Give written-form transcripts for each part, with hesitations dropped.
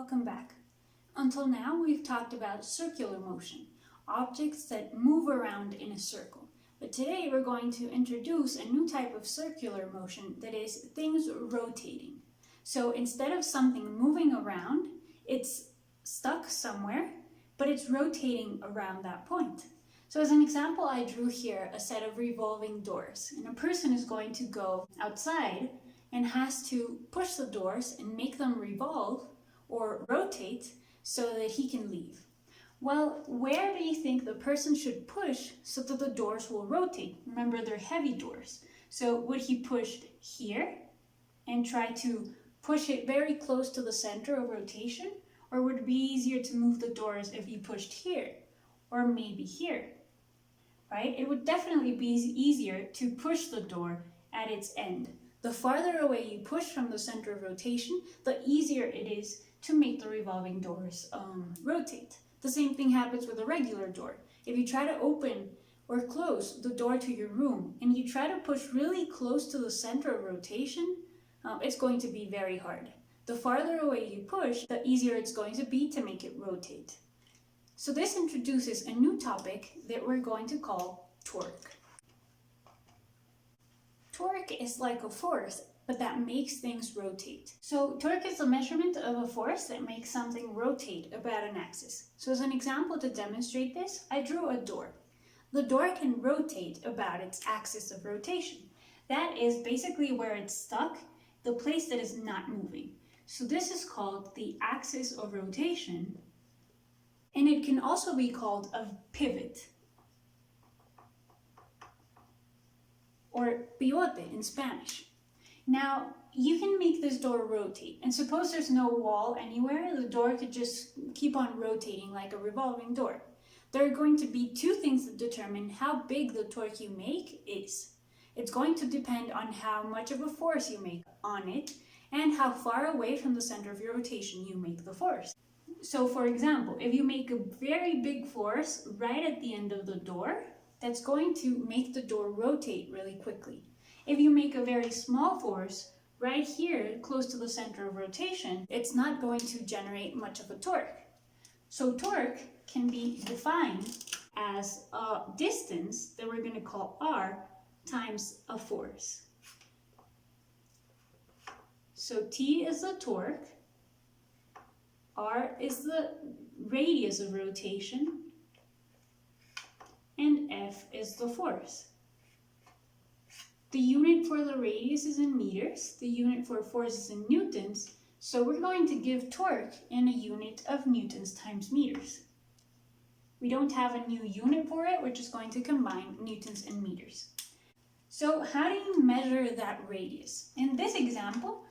welcome back. Until now, we've talked about circular motion, objects that move around in a circle. But today we're going to introduce a new type of circular motion that is things rotating. So instead of something moving around, it's stuck somewhere, but it's rotating around that point. So as an example, I drew here a set of revolving doors, and a person is going to go outside and has to push the doors and make them revolve or rotate so that he can leave. Well, where do you think the person should push so that the doors will rotate? Remember, they're heavy doors. So would he push here and try to push it very close to the center of rotation? Or would it be easier to move the doors if you pushed here? Or maybe here, right? It would definitely be easier to push the door at its end. The farther away you push from the center of rotation, the easier it is to make the revolving doors rotate. The same thing happens with a regular door. If you try to open or close the door to your room and you try to push really close to the center of rotation, it's going to be very hard. The farther away you push, the easier it's going to be to make it rotate. So this introduces a new topic that we're going to call torque. Torque is like a force, but that makes things rotate. So torque is the measurement of a force that makes something rotate about an axis. So as an example to demonstrate this, I drew a door. The door can rotate about its axis of rotation. That is basically where it's stuck, the place that is not moving. So this is called the axis of rotation, and it can also be called a pivot, or pivote in Spanish. Now, you can make this door rotate, and suppose there's no wall anywhere, the door could just keep on rotating like a revolving door. There are going to be two things that determine how big the torque you make is. It's going to depend on how much of a force you make on it, and how far away from the center of your rotation you make the force. So for example, if you make a very big force right at the end of the door, that's going to make the door rotate really quickly. If you make a very small force right here close to the center of rotation, it's not going to generate much of a torque. So torque can be defined as a distance that we're going to call r times a force. So T is the torque, R is the radius of rotation, and F is the force. The unit for the radius is in meters, the unit for force is in newtons, so we're going to give torque in a unit of newtons times meters. We don't have a new unit for it, we're just going to combine newtons and meters. So how do you measure that radius? In this example,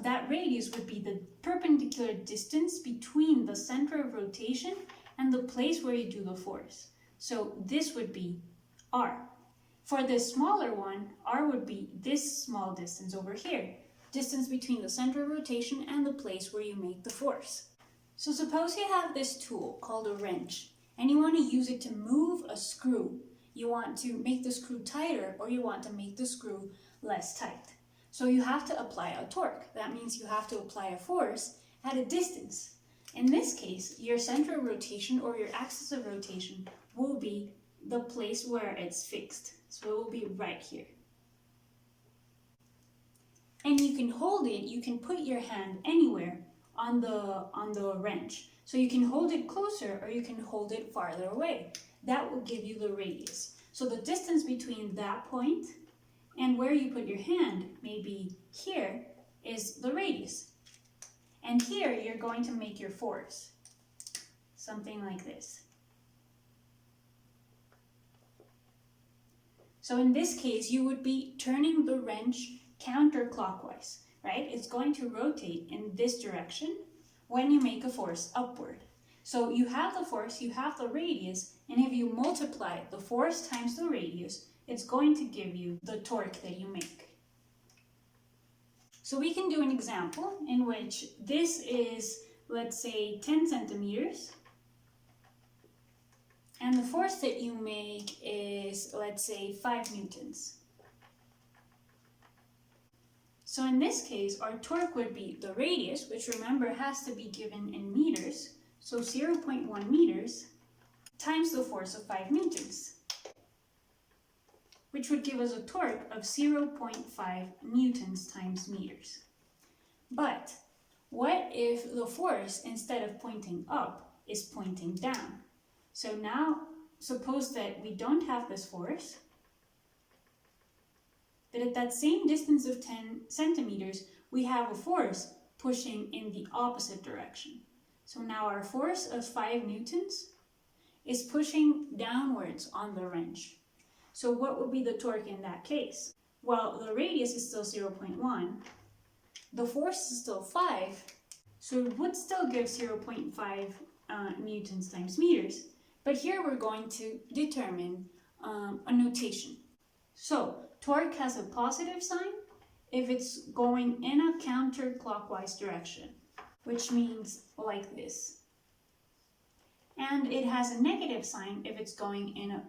that radius would be the perpendicular distance between the center of rotation and the place where you do the force. So this would be r. For this smaller one, r would be this small distance over here, distance between the center of rotation and the place where you make the force. So suppose you have this tool called a wrench, and you want to use it to move a screw. You want to make the screw tighter, or you want to make the screw less tight. So you have to apply a torque. That means you have to apply a force at a distance. In this case, your center of rotation or your axis of rotation will be the place where it's fixed. So it will be right here. And you can hold it, you can put your hand anywhere on the wrench. So you can hold it closer or you can hold it farther away. That will give you the radius. So the distance between that point and where you put your hand, maybe here, is the radius. And here you're going to make your force. Something like this. So in this case, you would be turning the wrench counterclockwise, right? It's going to rotate in this direction when you make a force upward. So you have the force, you have the radius, and if you multiply the force times the radius, it's going to give you the torque that you make. So we can do an example in which this is, let's say, 10 centimeters. And the force that you make is, let's say, 5 newtons. So in this case, our torque would be the radius, which remember has to be given in meters, so 0.1 meters, times the force of 5 newtons, which would give us a torque of 0.5 newtons times meters. But what if the force, instead of pointing up, is pointing down? So now, suppose that we don't have this force, that at that same distance of 10 centimeters, we have a force pushing in the opposite direction. So now our force of 5 newtons is pushing downwards on the wrench. So what would be the torque in that case? Well, the radius is still 0.1, the force is still 5, so it would still give 0.5 newtons times meters. But here we're going to determine a notation. So torque has a positive sign if it's going in a counterclockwise direction, which means like this. And it has a negative sign if it's going in a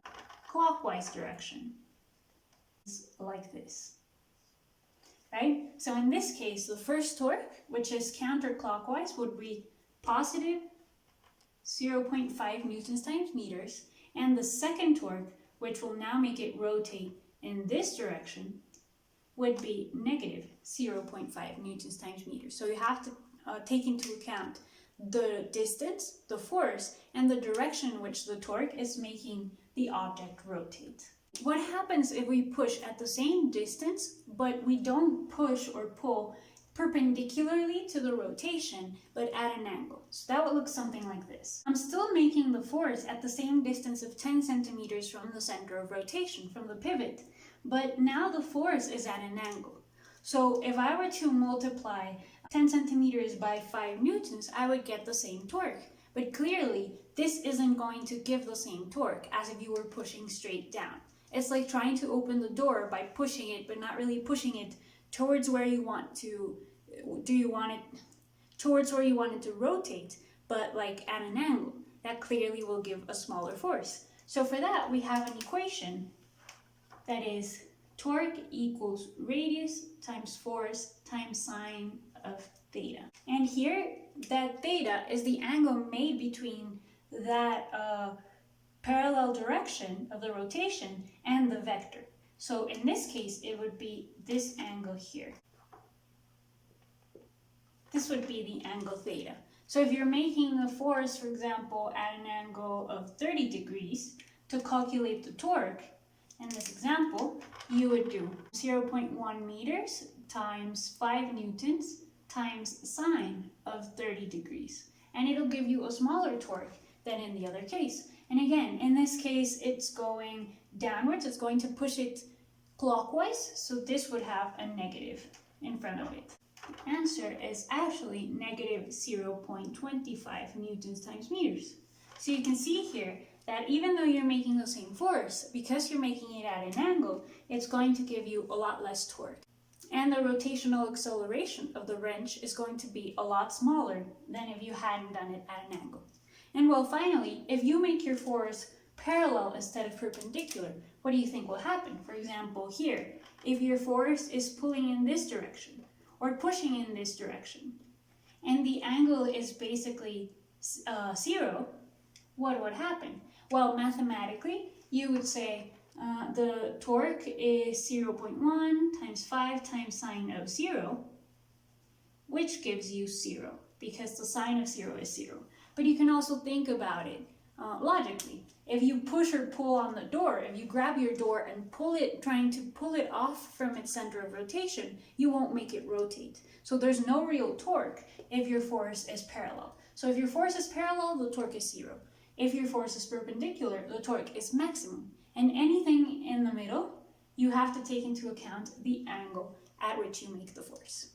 clockwise direction, like this. Right? So in this case, the first torque, which is counterclockwise, would be positive 0.5 newtons times meters, and the second torque, which will now make it rotate in this direction, would be negative 0.5 newtons times meters. So you have to take into account the distance, the force, and the direction in which the torque is making the object rotate. What happens if we push at the same distance, but we don't push or pull perpendicularly to the rotation, but at an angle? So that would look something like this. I'm still making the force at the same distance of 10 centimeters from the center of rotation, from the pivot, but now the force is at an angle. So if I were to multiply 10 centimeters by 5 newtons, I would get the same torque. But clearly, this isn't going to give the same torque as if you were pushing straight down. It's like trying to open the door by pushing it, but not really pushing it towards where you want to, towards where you want it to rotate, but like at an angle. That clearly will give a smaller force. So for that, we have an equation that is torque equals radius times force times sine of theta. And here, that theta is the angle made between that parallel direction of the rotation and the vector. So in this case, it would be this angle here. This would be the angle theta. So if you're making the force, for example, at an angle of 30 degrees, to calculate the torque, in this example, you would do 0.1 meters times 5 newtons times sine of 30 degrees. And it'll give you a smaller torque than in the other case. And again, in this case, it's going downwards. It's going to push it clockwise. So this would have a negative in front of it. The answer is actually negative 0.25 newtons times meters. So you can see here that even though you're making the same force, because you're making it at an angle, it's going to give you a lot less torque. And the rotational acceleration of the wrench is going to be a lot smaller than if you hadn't done it at an angle. And well, finally, if you make your force parallel instead of perpendicular, what do you think will happen? For example, here, if your force is pulling in this direction or pushing in this direction, and the angle is basically 0, what would happen? Well, mathematically, you would say the torque is 0.1 times 5 times sine of 0, which gives you 0, because the sine of 0 is 0. But you can also think about it logically. If you push or pull on the door, if you grab your door and pull it, trying to pull it off from its center of rotation, you won't make it rotate. So there's no real torque if your force is parallel. So if your force is parallel, the torque is 0. If your force is perpendicular, the torque is maximum. And anything in the middle, you have to take into account the angle at which you make the force.